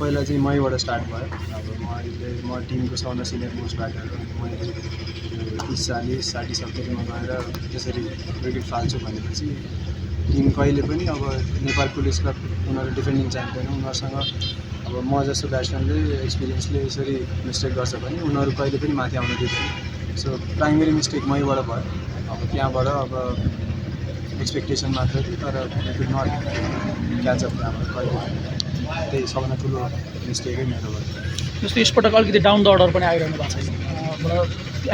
पहिला चाहिँ मैबाट स्टार्ट भयो। अब म टिमको सबभन्दा सिनियर मोस्ट ब्याटर हो। मैले 30-40 60-70मा गएर त्यसरी विकेट फाल्छु भनेपछि टिम कहिले पनि अब नेपाल पुलिस क्लब उनीहरू डिफेन्डिङ च्याम्पियन हो, उनीहरूसँग अब म जस्तो ब्याट्सम्यानले एक्सपिरियन्सले यसरी मिस्टेक गर्छ भने उनीहरू कहिले पनि माथि आउन दिँदैन। सो प्राइमेरी मिस्टेक मैबाट भयो। अब त्यहाँबाट अब एक्सपेक्टेसन मात्र थियो, तर it could not catch up त्यहाँबाट कहिले। त्यही सबभन्दा ठुलो मिस्टेकै मेरो भयो। जस्तो यसपटक अलिकति डाउन द अर्डर पनि आइरहनु भएको छैन।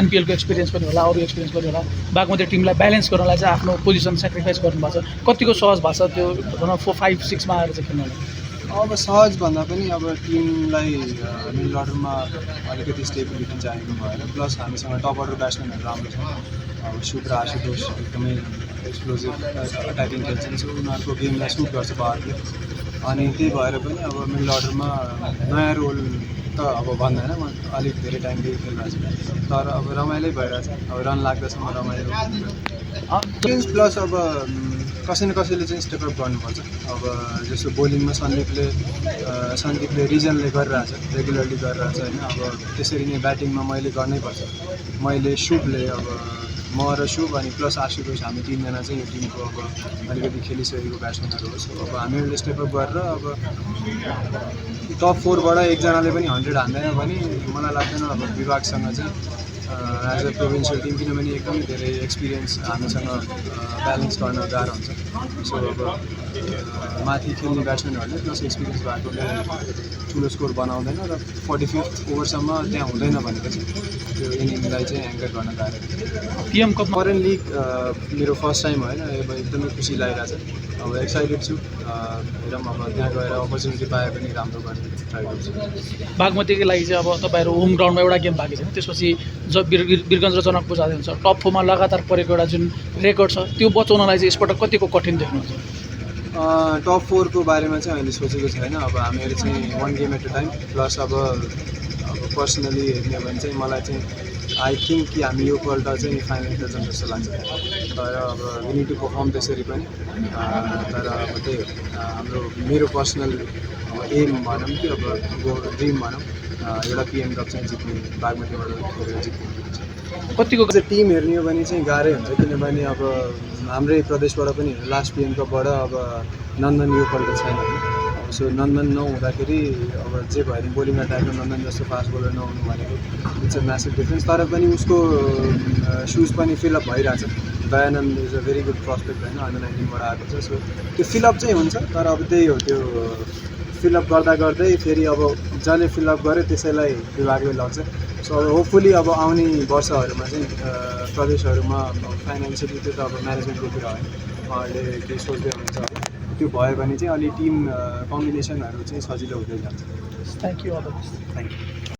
एनपिएलको एक्सपिरियन्स पनि होला, अरू एक्सपिरियन्स पनि होला, बागमती टिमलाई ब्यालेन्स गर्नलाई चाहिँ आफ्नो पोजिसन सेक्रिफाइस गर्नुभएको छ। कतिको सहज भएको छ त्यो भनौँ 4, 5, 6मा आएर चाहिँ खेल्नलाई? अब सहज भन्दा पनि अब टिमलाई मिडल अर्डरमा अलिकति स्टेबिलिटी चाहिएको भएर, प्लस हामीसँग टप अर्डर ब्याट्सम्यानहरू राम्रो छ। अब सुट र आशुतोष एकदमै एक्सप्लोजिभ अट्याकिङ खेल्छन्, सो उनीहरूको गेमलाई सुट गर्छ पावर प्ले। अनि त्यही भएर पनि अब मिडल अर्डरमा नयाँ रोल त अब भन्दैन, म अलिक धेरै टाइमदेखि खेलिरहेको छु, तर अब रमाइलै भइरहेछ। अब रन लाग्दासम्म रमाइलो प्लस अब कसै न कसैले चाहिँ स्टेप अप गर्नुपर्छ। अब जस्तो बोलिङमा सन्दीपले रिजनले गरिरहेछ, रेगुलरली गरिरहेछ होइन। अब त्यसरी नै ब्याटिङमा मैले गर्नैपर्छ। मैले शुभले अब म र शुभ अनि प्लस आशुतोष हामी 3जना चाहिँ यो टिमको अब अलिकति खेलिसकेको ब्याट्सम्यानहरू हो। सो अब हामीहरूले स्टेप अप गरेर अब टप 4बाट एकजनाले पनि 100 हान्दैन भने मलाई लाग्दैन अब विभागसँग चाहिँ एज अ प्रोभिन्सियल टिम, किनभने एकदमै धेरै एक्सपिरियन्स हामीसँग ब्यालेन्स गर्न गाह्रो हुन्छ। सो अब माथि खेल्ने ब्याट्सम्यानहरूले प्लस एक्सपिरियन्स भएकोले ठुलो स्कोर बनाउँदैन र 45th ओभरसम्म त्यहाँ हुँदैन भनेपछि त्यो इनिङलाई चाहिँ एङ्कर गर्न गाह्रो। पिएम कप फरेन लिग मेरो फर्स्ट टाइम होइन, अब एकदमै खुसी लागिरहेछ। अब एक्साइटेड छु, हेरौँ अब त्यहाँ गएर अपर्च्युनिटी पाए पनि राम्रो गर्ने ट्राई गर्छु। बागमतीको लागि चाहिँ अब तपाईँहरू होम ग्राउन्डमा एउटा गेम बाँकी छैन, त्यसपछि वीरगञ्ज र जनकपुर जाँदै हुन्छ। टप 4मा लगातार परेको एउटा जुन रेकर्ड छ त्यो बचाउनलाई चाहिँ यसपटक कतिको कठिन देख्नुहुन्छ? टप 4को बारेमा चाहिँ अहिले सोचेको छैन। अब हामीहरू चाहिँ 1 game at a time, plus अब पर्सनली हेर्ने हो भने चाहिँ मलाई चाहिँ आई थिङ्क कि हामी योपल्ट चाहिँ फाइनल खेल्छौँ जस्तो लाग्छ। तर अब वी निड टु पर्फर्म त्यसरी पनि। तर अब त्यही हो हाम्रो मेरो पर्सनल एम भनौँ कि अब ड्रिम भनौँ, एउटा पिएम कप चाहिँ जित्ने, बागमतीबाट खेलेर जित्ने। कतिको चाहिँ टिम हेर्ने हो भने चाहिँ गाह्रै हुन्छ, किनभने अब हाम्रै प्रदेशबाट पनि लास्ट पिएम कपबाट अब नन्दन योपल्ट छैन। सो नन्दन नहुँदाखेरि अब जे भयो नि बोलिङ अट्याकमा नन्दन जस्तो फास्ट बोलर नहुनु भनेको इट्स अ म्यासिभ डिफ्रेन्स। तर पनि उसको सुज पनि फिलअप भइरहेछ। Dayanand is a very good prospect होइन, अन्डर 19बाट आएको छ। सो त्यो फिलअप चाहिँ हुन्छ, तर अब त्यही हो त्यो फिलअप गर्दा गर्दै फेरि अब जसले फिलअप गर्यो त्यसैलाई विभागले लग्छ। सो अब होपफुली अब आउने वर्षहरूमा चाहिँ प्रदेशहरूमा फाइनेन्सियली त्यो त अब म्यानेजमेन्टको कुरा होइन, उहाँहरूले केही सोच्दै हुनुहुन्छ। त्यो भयो भने चाहिँ अलि टिम कम्बिनेसनहरू चाहिँ सजिलो हुँदै जान्छ। Thank you. Thank you.